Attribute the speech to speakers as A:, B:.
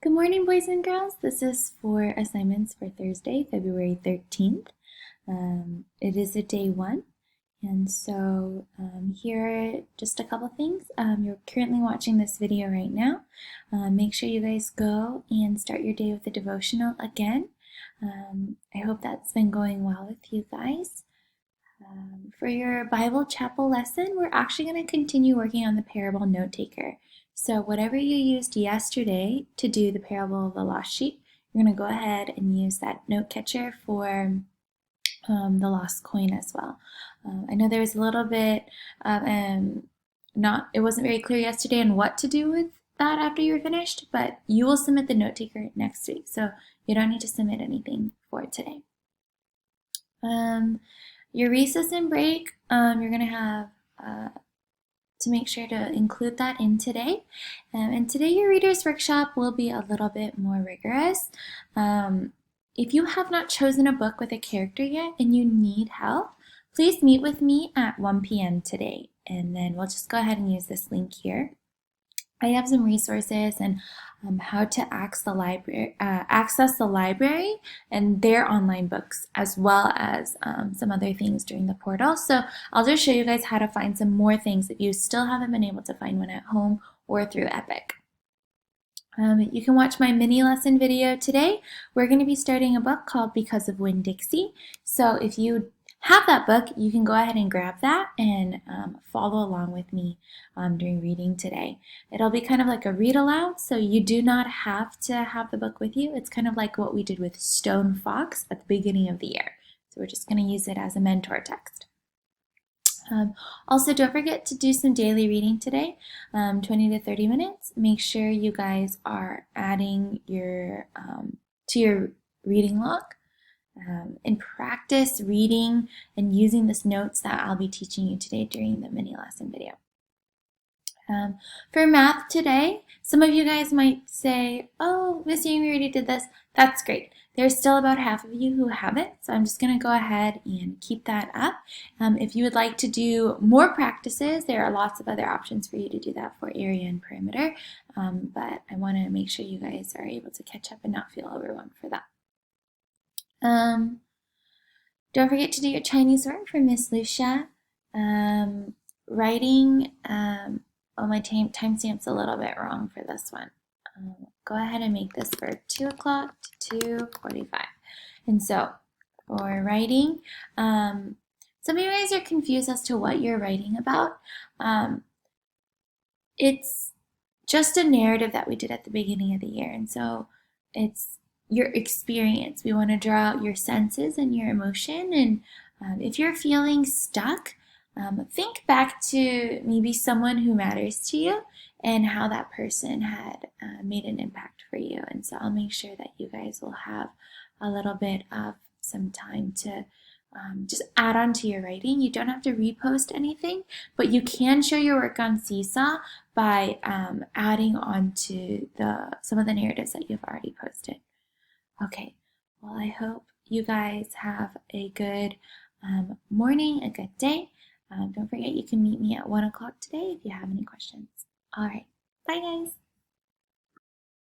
A: Good morning, boys and girls. This is for assignments for Thursday, February 13th. It is a day one, and so here are just a couple things. You're currently watching this video right now. Make sure you guys go and start your day with a devotional again. I hope that's been going well with you guys. For your Bible chapel lesson, we're actually going to continue working on the parable note taker. So whatever you used yesterday to do the parable of the lost sheep, you're going to go ahead and use that note catcher for the lost coin as well. I know there was a little bit it wasn't very clear yesterday on what to do with that after you were finished, but you will submit the note taker next week, so you don't need to submit anything for today. Your recess and break, you're going to have to make sure to include that in today. And today your reader's workshop will be a little bit more rigorous. If you have not chosen a book with a character yet and you need help, please meet with me at 1 p.m. today. And then we'll just go ahead and use this link here. I have some resources and how to access the library and their online books, as well as some other things during the portal. So I'll just show you guys how to find some more things if you still haven't been able to find one at home or through Epic. You can watch my mini lesson video today. We're going to be starting a book called Because of Winn-Dixie. So if you have that book, you can go ahead and grab that and follow along with me during reading today. It'll be kind of like a read aloud, so you do not have to have the book with you. It's kind of like what we did with Stone Fox at the beginning of the year. So we're just going to use it as a mentor text. Also, don't forget to do some daily reading today, 20 to 30 minutes. Make sure you guys are adding your to your reading log. And practice reading and using the notes that I'll be teaching you today during the mini lesson video. For math today, some of you guys might say, oh, Miss Amy already did this. That's great. There's still about half of you who haven't, so I'm just going to go ahead and keep that up. If you would like to do more practices, there are lots of other options for you to do that for area and perimeter, but I want to make sure you guys are able to catch up and not feel overwhelmed for that. Don't forget to do your Chinese word for Miss Lucia. Writing, my timestamp's a little bit wrong for this one. Go ahead and make this for 2 o'clock to 2:45. And so, for writing, some of you guys are confused as to what you're writing about. It's just a narrative that we did at the beginning of the year, and so it's your experience. We want to draw out your senses and your emotion, and if you're feeling stuck, think back to maybe someone who matters to you and how that person had made an impact for you. And so I'll make sure that you guys will have a little bit of some time to just add on to your writing. You don't have to repost anything, but you can show your work on Seesaw by adding on to some of the narratives that you've already posted. Okay, well, I hope you guys have a good morning, a good day. Don't forget you can meet me at 1 o'clock today if you have any questions. All right, bye guys.